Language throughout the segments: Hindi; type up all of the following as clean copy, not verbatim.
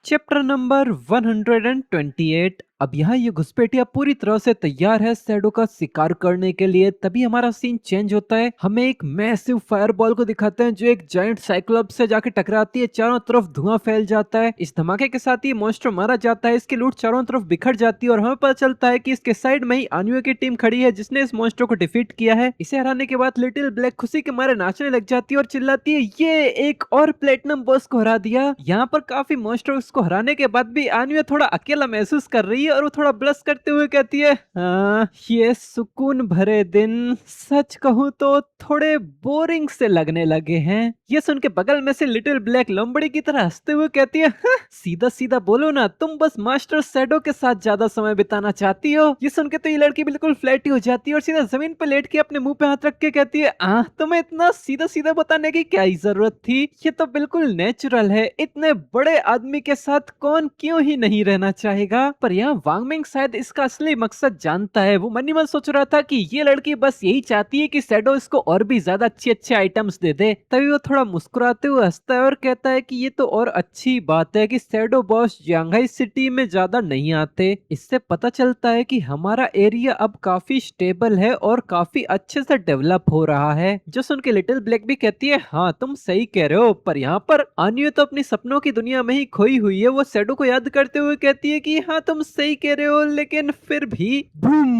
Chapter number 128। अब यहाँ ये घुसपैठिया पूरी तरह से तैयार है शैडो का शिकार करने के लिए। तभी हमारा सीन चेंज होता है। हमें एक मैसिव फायरबॉल को दिखाते हैं जो एक जायंट साइक्लोप्स से जाके टकराती है। चारों तरफ धुआं फैल जाता है। इस धमाके के साथ ही मॉन्स्टर मारा जाता है। इसकी लूट चारों तरफ बिखर जाती है और हमें पता चलता है कि इसके साइड में ही आनुए की टीम खड़ी है जिसने इस मॉन्स्टर को डिफीट किया है। इसे हराने के बाद लिटिल ब्लैक खुशी के मारे नाचने लग जाती है और चिल्लाती है, ये एक और प्लेटिनम बॉस को हरा दिया। यहाँ पर काफी मॉन्स्टर्स को हराने के बाद भी आनुए थोड़ा अकेला महसूस कर रही है और वो थोड़ा ब्लश करते हुए कहती है, हाँ ये सुकून भरे दिन सच कहूँ तो थोड़े बोरिंग से लगने लगे हैं। ये सुन के बगल में से लिटिल ब्लैक लोमड़ी की तरह हंसते हुए कहती है, हाँ, सीधा सीधा बोलो ना, तुम बस मास्टर शैडो के साथ ज्यादा समय बिताना चाहती हो। ये सुन के तो ये लड़की बिल्कुल फ्लैट ही हो जाती है और सीधा जमीन पर लेट के अपने मुंह पे हाथ रख के कहती है, तुम्हें इतना सीधा सीधा बताने की क्या ही जरूरत थी, ये तो बिल्कुल नेचुरल है। इतने बड़े आदमी के साथ कौन क्यों ही नहीं रहना चाहेगा। पर यहाँ वांगमिंग शायद इसका असली मकसद जानता है। वो मन ही मन सोच रहा था कि ये लड़की बस यही चाहती है कि शैडो इसको और भी ज्यादा अच्छे अच्छे आइटम्स दे दे। तभी वो थोड़ा मुस्कुराते हुए हंसता है और कहता है कि ये तो और अच्छी बात है कि शैडो बॉस जंघई सिटी में ज्यादा नहीं आते। इससे पता चलता है कि हमारा एरिया अब काफी स्टेबल है और काफी अच्छे से डेवलप हो रहा है। जो सुन के लिटिल ब्लैक भी कहती है, हाँ तुम सही कह रहे हो। पर यहाँ पर आन्यू तो अपनी सपनों की दुनिया में ही खोई हुई है। वो शैडो को याद करते हुए कहती है कि हाँ तुम सही कह रहे हो, लेकिन फिर भी बूम।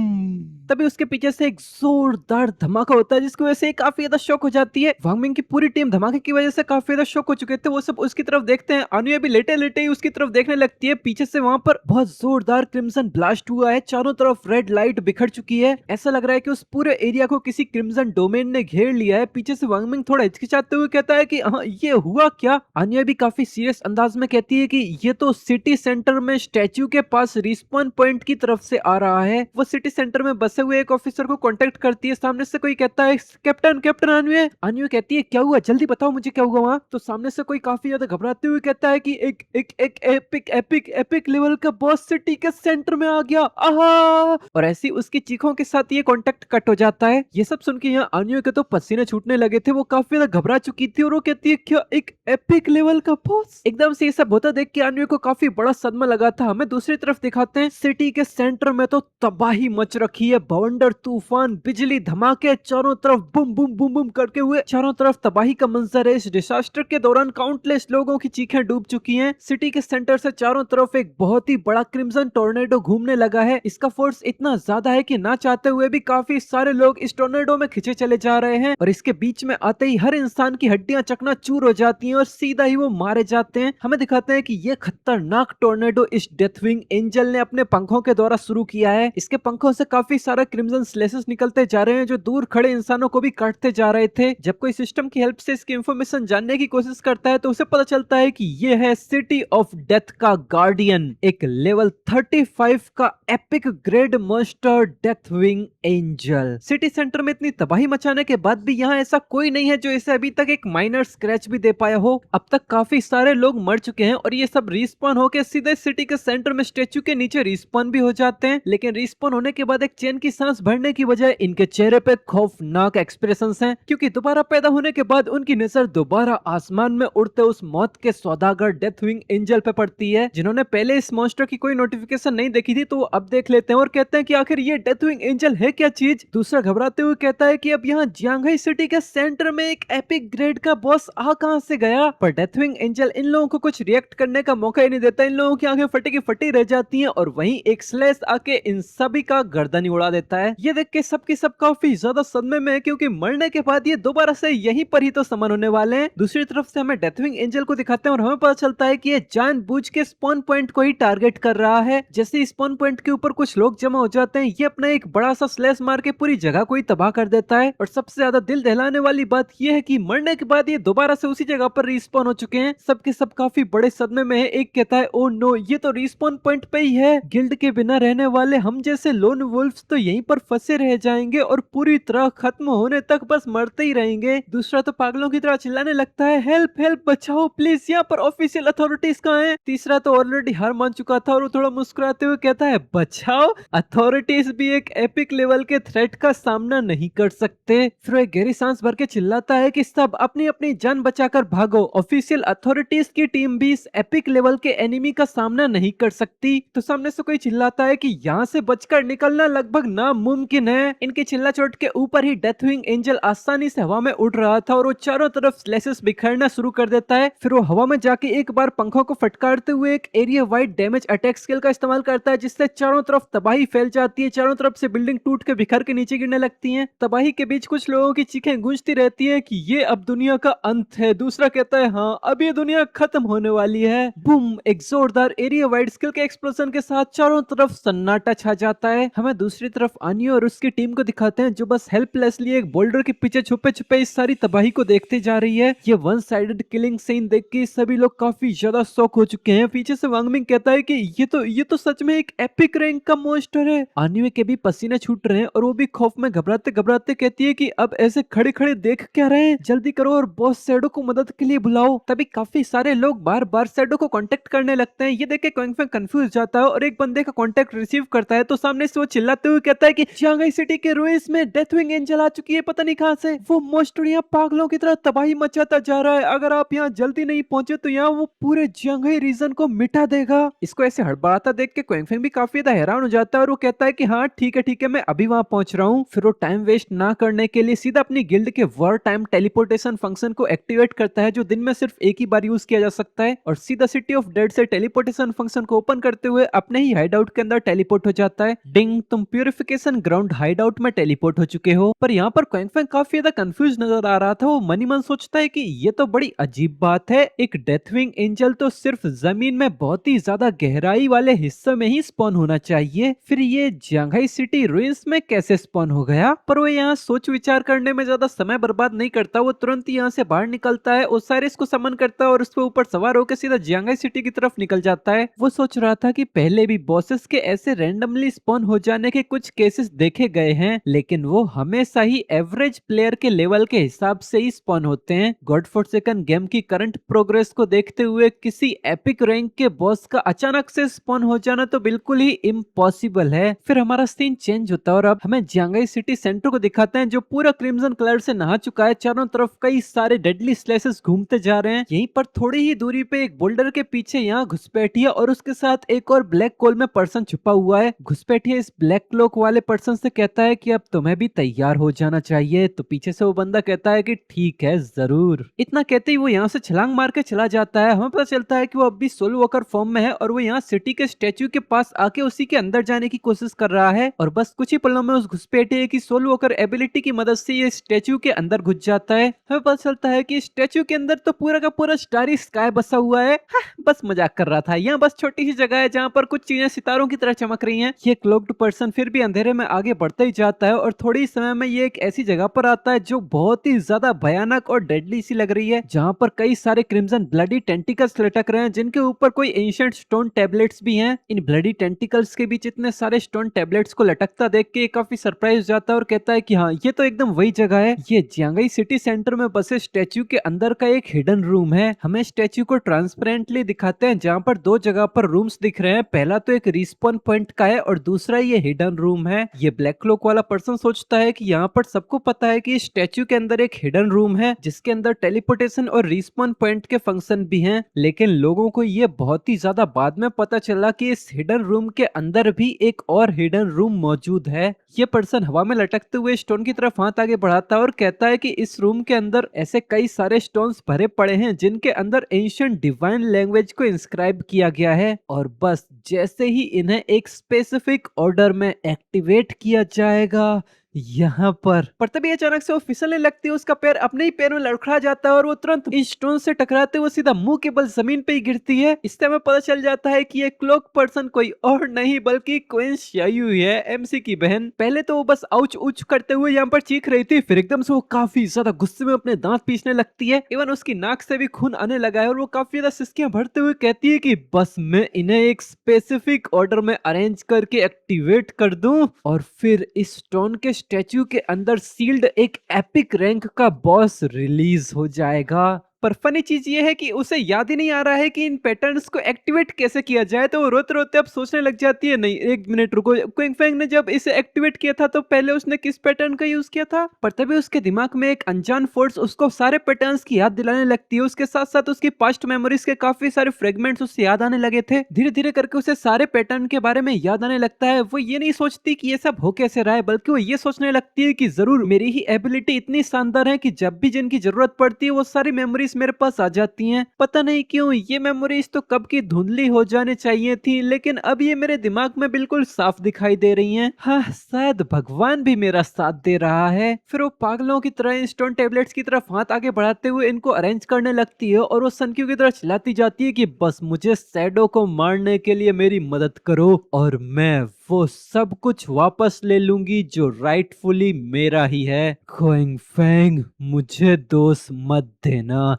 तभी उसके पीछे से एक जोरदार धमाका होता है जिसकी वजह से काफी ज्यादा शॉक हो जाती है। वांगमिंग की पूरी टीम धमाके की वजह से काफी ज्यादा शॉक हो चुके थे। वो सब उसकी तरफ देखते हैं। आनुया भी लेटे लेटे ही उसकी तरफ देखने लगती है। पीछे से वहां पर बहुत जोरदार क्रिम्सन ब्लास्ट हुआ है। चारों तरफ रेड लाइट बिखर चुकी है। ऐसा लग रहा है कि उस पूरे एरिया को किसी क्रिम्सन डोमेन ने घेर लिया है। पीछे से वांगमिंग थोड़ा हिचकिचाते हुए कहता है कि ये हुआ क्या। आनुया भी काफी सीरियस अंदाज में कहती है कि ये तो सिटी सेंटर में स्टैच्यू के पास रिस्पॉन पॉइंट की तरफ से आ रहा है। वो सिटी सेंटर में बसे हुए एक ऑफिसर को कांटेक्ट करती है। सामने से कोई कहता है, कैप्टन कैप्टन आनुए। आनुए कहती है, क्या हुआ, जल्दी बताओ मुझे क्या हुआ वहाँ। तो सामने से कोई काफी ज्यादा घबराते हुए कहता है कि एक एक एक एपिक एपिक एपिक लेवल का बॉस सिटी के सेंटर में आ गया, आहा। और ऐसी उसकी चीखों के साथ ये कांटेक्ट कट हो जाता है। ये सब सुन के यहाँ आनुए के तो पसीने छूटने लगे थे। वो काफी ज्यादा घबरा चुकी थी और वो कहती है, क्या एक एपिक लेवल का बॉस। एकदम से ये सब होता देख के आनुए को काफी बड़ा सदमा लगा था। हमें दूसरी तरफ दिखाते हैं, सिटी के सेंटर में तो तबाही मच रखी है। बवंडर, तूफान, बिजली, धमाके, चारों तरफ बुम बुम बुम बुम करके हुए चारों तरफ तबाही का मंजर है। इस डिसास्टर के दौरान काउंटलेस लोगों की चीखें डूब चुकी हैं। सिटी के सेंटर से चारों तरफ एक बहुत ही बड़ा क्रिम्सन टोर्नेडो घूमने लगा है। इसका फोर्स इतना ज्यादा है कि ना चाहते हुए भी काफी सारे लोग इस टोर्नेडो में खिंचे चले जा रहे हैं और इसके बीच में आते ही हर इंसान की हड्डियां चकनाचूर हो जाती हैं और सीधा ही वो मारे जाते हैं। हमें दिखाते हैं कि ये खतरनाक टोर्नेडो इस डेथविंग एंजल ने अपने पंखों के द्वारा शुरू किया है। इसके पंखों से काफी सारा क्रिम्सन स्लेसेस निकलते जा रहे हैं जो दूर खड़े इंसानों को भी काटते जा रहे थे। जब कोई सिस्टम की हेल्प से इसकी इंफॉर्मेशन जानने की कोशिश करता है तो उसे पता चलता है कि ये है सिटी ऑफ डेथ का गार्डियन, एक लेवल 35 का epic grade monster deathwing angel. City centre में इतनी तबाही मचाने के बाद भी यहाँ ऐसा कोई नहीं है जो इसे अभी तक एक माइनर स्क्रैच भी दे पाया हो। अब तक काफी सारे लोग मर चुके हैं और ये सब रिस्पॉन होकर सीधे सिटी के सेंटर में स्टेच्यू के नीचे रिस्पॉन भी हो जाते हैं। लेकिन रिस्पॉन होने के बाद एक चैन की सांस भरने की बजाय इनके चेहरे पे खौफनाक एक्सप्रेशंस हैं, क्योंकि दोबारा पैदा होने के बाद उनकी नजर दोबारा आसमान में उड़ते उस मौत के सौदागर डेथविंग एंजल पे पड़ती है। जिन्होंने पहले इस मॉन्स्टर की कोई नोटिफिकेशन नहीं देखी थी तो वो अब देख लेते हैं और कहते हैं कि आखिर ये डेथविंग एंजल है क्या चीज। दूसरा घबराते हुए कहता है कि अब यहाँ जियांगहाई सिटी के सेंटर में एक एपिक ग्रेड का बॉस आ कहां से गया। पर डेथविंग एंजल इन लोगों को कुछ रिएक्ट करने का मौका ही नहीं देता। इन लोगों की आंखें फटी की फटी रह जाती हैं और वहीं एक स्लेश आके इन सभी का गर्दन ही उड़ा देता है। ये देख के सबकी सब काफी ज्यादा सदमे में है, क्योंकि मरने के बाद ये दोबारा से यहीं पर ही तो समन होने वाले हैं। दूसरी तरफ से हमें डेथविंग एंजल को दिखाते हैं और हमें पता चलता है कि ये जानबूझ के स्पॉन पॉइंट को ही टारगेट कर रहा है। जैसे स्पॉन पॉइंट के ऊपर कुछ लोग जमा हो जाते हैं, ये अपना एक बड़ा सा स्लैश मार के पूरी जगह को ही तबाह कर देता है। और सबसे ज्यादा दिल दहलाने वाली बात यह है कि मरने के बाद ये दोबारा से उसी जगह पर रिस्पॉन हो चुके हैं। सबके सब काफी बड़े सदमे में है। एक कहता है, ओ नो, ये तो रिस्पॉन पॉइंट पे ही है। गिल्ड के बिना रहने वाले हम जैसे लोन वुल्फ्स तो यहीं पर फंसे रह जाएंगे और पूरी तरह खत्म होने तक बस मरते ही रहेंगे। दूसरा तो पागलों की तरह चिल्लाने लगता है, हेल्प हेल्प, बचाओ प्लीज, यहाँ पर ऑफिशियल अथॉरिटीज कहाँ हैं। तीसरा तो ऑलरेडी हार मान चुका था और वो थोड़ा मुस्कुराते हुए कहता है, बचाओ, अथॉरिटीज भी एक एपिक लेवल के थ्रेट का सामना नहीं कर सकते। फिर एक गहरी सांस भर के चिल्लाता है कि सब अपनी अपनी जान बचाकर भागो, ऑफिशियल अथॉरिटीज की टीम भी इस एपिक लेवल के एनिमी का सामना नहीं कर सकती। तो सामने से कोई चिल्लाता है कि यहाँ से बचकर निकलना लगभग नामुमकिन है। इनके चिल्ला चोट के ऊपर ही डेथविंग एंजल आसानी से हवा में उड़ रहा था और वो चारों तरफ स्लेसेस बिखरना शुरू कर देता है। फिर वो हवा में जाके एक बार पंखों को फटकारते हुए एक area wide damage attack skill का इस्तेमाल करता है, जिससे चारों तरफ तबाही फैल जाती है। चारों तरफ से बिल्डिंग टूट के बिखर के नीचे गिरने लगती हैं। तबाही के बीच कुछ लोगों की चीखें गूंजती रहती है कि ये अब दुनिया का अंत है। दूसरा कहता है, हाँ अब ये दुनिया खत्म होने वाली है। बूम, एक जोरदार एरिया वाइड स्किल के एक्सप्लोजन के साथ चारों तरफ सन्नाटा छा जाता है। हमें दूसरी तरफ आनी और उसकी टीम को दिखाते हैं, जो बस हेल्पलेसली एक बोल्डर के पीछे छुपे छुपे इस सारी तबाही को देखते जा रही है। ये वन साइडेड किलिंग सीन देख के सभी लोग काफी ज्यादा शॉक हो चुके हैं। पीछे से वांगमिंग कहता है कि ये तो सच में एक एपिक रैंक का मॉन्स्टर है। आनिवे के भी पसीने छूट रहे हैं और वो भी खौफ में घबराते घबराते कहती है कि अब ऐसे खड़े खड़े देख क्या रहे हैं, जल्दी करो और बॉस शैडो को मदद के लिए बुलाओ। तभी काफी सारे लोग बार बार शैडो को कांटेक्ट करने लगते हैं। ये देख के क्विंग फैंग कंफ्यूज जाता है और एक बंदे का कांटेक्ट रिसीव करता है तो सामने से वो चिल्लाते हुए कहता है कि शंघाई सिटी के रुइंस में डेथविंग एंजल आ चुकी है, पता नहीं कहां से। वो मॉन्स्टर यहाँ पागलों की तरह तबाही मचाता जा रहा है। अगर आप यहाँ जल्दी नहीं पहुंचे तो यहाँ वो पूरे शंघाई रीजन को मिटा देगा। इसको ऐसे हड़बड़ाता देख के क्विंग फैंग भी काफी ज्यादा हैरान हो जाता है और वो कहता है कि हाँ ठीक है मैं अभी वहां पहुंच रहा हूँ। फिर वो टाइम वेस्ट ना करने के लिए सीधा अपनी गिल्ड के वॉर टाइम टेलीपोर्टेशन फंक्शन को एक्टिवेट करता है, जो दिन में सिर्फ एक ही बार यूज किया जा सकता है, और सीधा सिटी ऑफ डेड से टेलीपोर्टेशन फंक्शन को ओपन करते हुए अपने ही हाइडआउट के अंदर टेलीपोर्ट हो जाता है। डिंग, तुम प्यूरिफिकेशन ग्राउंड हाइडआउट में टेलीपोर्ट हो चुके हो। पर यहाँ पर क्विंग फैंग काफी ज्यादा कंफ्यूज नजर आ रहा था। वो मनी मन सोचता है कि ये तो बड़ी अजीब बात है, एक डेथविंग एंजल तो सिर्फ जमीन में बहुत ही ज्यादा गहराई वाले हिस्से में ही स्पॉन होना चाहिए, फिर ये शंघाई सिटी रुइंस में कैसे स्पॉन हो गया। पर वो यहाँ सोच विचार करने में ज्यादा समय बर्बाद नहीं करता। वो तुरंत ही यहाँ से बाहर निकलता है, ओसाइरिस को समन करता है और उसके ऊपर सवार होकर सीधा शंघाई सिटी की तरफ निकल जाता है। वो सोच रहा था कि पहले भी बॉसेस के ऐसे रैंडमली स्पॉन हो जाने के कुछ केसेस देखे गए हैं, लेकिन वो हमेशा ही एवरेज प्लेयर के लेवल के हिसाब से ही स्पॉन होते हैं। गॉड फॉरसेकन गेम की करंट प्रोग्रेस को देखते हुए किसी एपिक रैंक के बॉस का अचानक से स्पॉन हो जाना तो बिल्कुल ही इम्पॉसिबल है। फिर हमारा सीन चेंज होता है और अब हमें शंघाई सिटी सेंटर को दिखाते हैं, जो पूरा क्रिम्सन कलर से नहा चुका है। चारों तरफ कई सारे डेडली स्लेसेस घूमते जा रहे हैं। यहीं पर थोड़ी ही दूरी पे एक बोल्डर के पीछे यहाँ घुसपैठिया और उसके साथ एक और ब्लैक कोल में पर्सन छुपा हुआ है। घुसपैठिया इस ब्लैक क्लोक वाले पर्सन से कहता है कि अब तुम्हें भी तैयार हो जाना चाहिए। तो पीछे से वो बंदा कहता है कि ठीक है जरूर। इतना कहते ही वो यहाँ से छलांग मार के चला जाता है। हमें पता चलता है कि वो अब भी सोल वॉकर फॉर्म में है और वो यहाँ सिटी के स्टैच्यू के पास आके उसी के अंदर जाने की कोशिश कर रहा है, और बस कुछ ही पलों में उस घुसपैठिए की सोल वॉकर एबिलिटी की मदद से ये स्टैच्यू के अंदर घुस जाता है। हमें पता चलता है कि स्टैच्यू के अंदर तो पूरा का पूरा स्टारी स्काई बसा हुआ है। बस मजाक कर रहा था, यहाँ बस छोटी सी जगह है जहाँ पर कुछ चीजें सितारों की तरह चमक रही हैं। ये क्लोक्ड पर्सन फिर भी अंधेरे में आगे बढ़ता ही जाता है और थोड़ी ही समय में ये एक ऐसी जगह पर आता है जो बहुत ही ज्यादा भयानक और डेडली सी लग रही है, जहाँ पर कई सारे क्रिम्सन ब्लडी टेंटिकल्स लटक रहे हैं, जिनके ऊपर कोई एंशिएंट स्टोन टैबलेट्स भी हैं। इन ब्लडी टेंटिकल्स के बीच इतने सारे स्टोन टैबलेट्स को लटकता देख के काफी सरप्राइज हो जाता है और कहता है कि हाँ ये तो एकदम वही जगह है। ये शंघाई सिटी सेंटर में बसे स्टैच्यू के अंदर का एक हिडन रूम है। हमें स्टैच्यू को ट्रांसपेरेंटली दिखाते हैं, जहाँ पर दो जगह पर रूम्स दिख रहे हैं। पहला तो एक रिस्पॉन पॉइंट का है और दूसरा ये हिडन रूम है। ये ब्लैक क्लोक वाला पर्सन सोचता है कि यहाँ पर सबको पता है कि स्टैच्यू के अंदर एक हिडन रूम है जिसके अंदर टेलीपोर्टेशन और रिस्पॉन पॉइंट के फंक्शन भी हैं, लेकिन लोगों को ये बहुत ही ज्यादा बाद में पता चला कि इस हिडन रूम के अंदर भी एक और हिडन रूम मौजूद है। ये पर्सन हवा में लटकते हुए स्टोन की तरफ हाथ आगे बढ़ाता है और कहता है कि इस रूम के अंदर ऐसे कई सारे स्टोन्स भरे पड़े हैं जिनके अंदर एंशिएंट डिवाइन लैंग्वेज को इंस्क्राइब किया गया है, और बस जैसे ही इन्हें एक स्पेसिफिक ऑर्डर में एक्टिवेट किया जाएगा यहाँ पर तभी अचानक से वो फिसलने लगती है, उसका पैर अपने ही पैर में लड़खड़ा जाता है और वो तुरंत इस स्टोन से टकराते हुए सीधा मुंह के बल जमीन पे ही गिरती है। इससे हमें पता चल जाता है कि ये क्लॉक पर्सन कोई और नहीं बल्कि क्वीन शायू है, एमसी की बहन। पहले तो वो बस आउच उच करते हुए यहाँ पर चीख रही थी, फिर एकदम से वो काफी ज्यादा गुस्से में अपने दांत पीसने लगती है। इवन उसकी नाक से भी खून आने लगा है और वो काफी ज्यादा सिसकियां भरते हुए कहती है कि बस मैं इन्हें एक स्पेसिफिक ऑर्डर में अरेंज करके एक्टिवेट कर दूं और फिर इस स्टोन के स्टैच्यू के अंदर सील्ड एक एपिक रैंक का बॉस रिलीज हो जाएगा। पर फनी चीज ये है कि उसे याद ही नहीं आ रहा है कि इन पैटर्न्स को एक्टिवेट कैसे किया जाए, तो वो रोते रोते अब सोचने लग जाती है, नहीं एक मिनट रुको, क्विंग फैंग ने जब इसे एक्टिवेट किया था तो पहले उसने किस पैटर्न का यूज किया था। पर तभी उसके दिमाग में एक अनजान फोर्स उसको सारे पैटर्न्स की याद दिलाने लगती है। उसके साथ साथ उसकी पास्ट मेमोरीज के काफी सारे फ्रेगमेंट्स उससे याद आने लगे थे। धीरे धीरे करके उसे सारे पैटर्न के बारे में याद आने लगता है। वो ये नहीं सोचती कि ये सब हो कैसे रहा है, बल्कि वो ये सोचने लगती है कि जरूर मेरी ही एबिलिटी इतनी शानदार है कि जब भी जिनकी जरूरत पड़ती है वो सारी मेमोरीज मेरे पास आ जाती हैं। पता नहीं क्यों ये मेमोरीज तो कब की धुंधली हो जाने चाहिए थी, लेकिन अब ये मेरे दिमाग में बिल्कुल साफ दिखाई दे रही हैं। हाँ, शायद भगवान भी मेरा साथ दे रहा है। फिर वो पागलों की तरह इन स्टोन टेबलेट्स की तरफ हाथ आगे बढ़ाते हुए इनको अरेंज करने लगती है और वो सनक्यू की तरह चिल्लाती जाती है कि बस मुझे शैडो को मारने के लिए मेरी मदद करो और मैं वो सब कुछ वापस ले लूंगी जो राइटफुली मेरा ही है। खोइंग फैंग, मुझे दोष मत देना,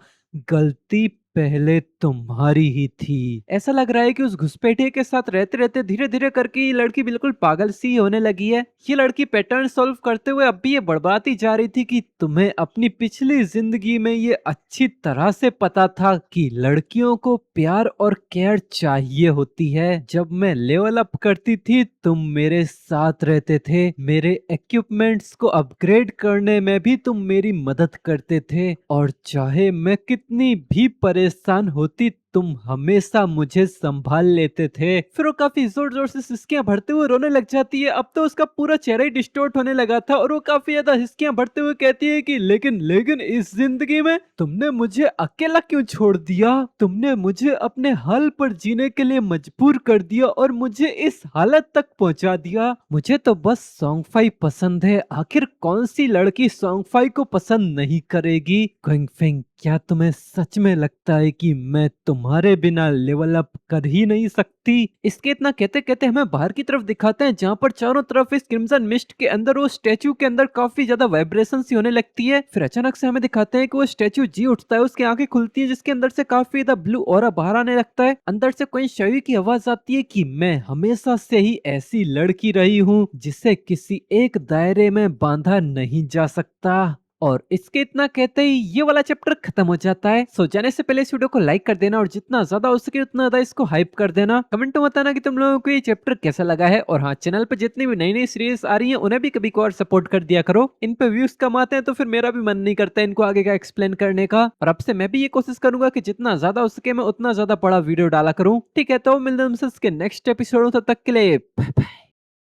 गलती पहले तुम्हारी ही थी। ऐसा लग रहा है कि उस घुसपैठिए के साथ रहते रहते धीरे धीरे करके ये लड़की बिल्कुल पागल सी होने लगी है। ये लड़की पैटर्न सॉल्व करते हुए अब भी ये बड़बड़ाती जा रही थी कि तुम्हें अपनी पिछली जिंदगी में ये अच्छी तरह से पता था कि लड़कियों को प्यार और केयर चाहिए होती है। जब मैं लेवल अप करती थी तुम मेरे साथ रहते थे, मेरे इक्विपमेंट्स को अपग्रेड करने में भी तुम मेरी मदद करते थे और चाहे मैं कितनी भी परेशान होती तुम हमेशा मुझे संभाल लेते थे। फिर वो काफी जोर जोर से हिचकियां भरते हुए रोने लग जाती है। अब तो उसका पूरा चेहरा ही डिस्टॉर्ट होने लगा था और वो काफी ज्यादा हिचकियां भरते हुए कहती है कि लेकिन लेकिन इस जिंदगी में तुमने मुझे अकेला क्यों छोड़ दिया? तुमने मुझे अपने हाल पर जीने के लिए मजबूर कर दिया और मुझे इस हालत तक पहुंचा दिया। मुझे तो बस सॉन्गफाई पसंद है, आखिर कौन सी लड़की सॉन्गफाई को पसंद नहीं करेगी? क्विंगफिंग, क्या तुम्हें सच में लगता है कि मैं तुम्हारे बिना लेवल अप कर ही नहीं सकती? इसके इतना कहते कहते हमें बाहर की तरफ दिखाते हैं, जहाँ पर चारों तरफ इस क्रिम्सन मिस्ट के अंदर वो स्टैचू के अंदर काफी ज्यादा वाइब्रेशन सी होने लगती है। फिर अचानक से हमें दिखाते हैं कि वो स्टैचू जी उठता है, उसकी आंखें खुलती है जिसके अंदर से काफी ज्यादा ब्लू ऑरा बाहर आने लगता है। अंदर से कोई शवी की आवाज आती है कि मैं हमेशा से ही ऐसी लड़की रही हूँ जिसे किसी एक दायरे में बांधा नहीं जा सकता। और इसके इतना कहते ही ये वाला चैप्टर खत्म हो जाता है। सो जाने से पहले इस वीडियो को लाइक कर देना और जितना ज्यादा हो सके उतना ज्यादा इसको हाइप कर देना। कमेंट में बताना कि तुम लोगों को ये चैप्टर कैसा लगा है। और हाँ, चैनल पे जितनी भी नई नई सीरीज आ रही हैं उन्हें भी कभी और सपोर्ट कर दिया करो। इन पे व्यूज कम आते हैं तो फिर मेरा भी मन नहीं करता इनको आगे का एक्सप्लेन करने का। और अब से मैं भी ये कोशिश करूंगा कि जितना ज्यादा हो सके मैं उतना ज्यादा बड़ा वीडियो डाला करूँ। ठीक है, तो मिलते हैं नेक्स्ट एपिसोड, तब तक के लिए बाय बाय।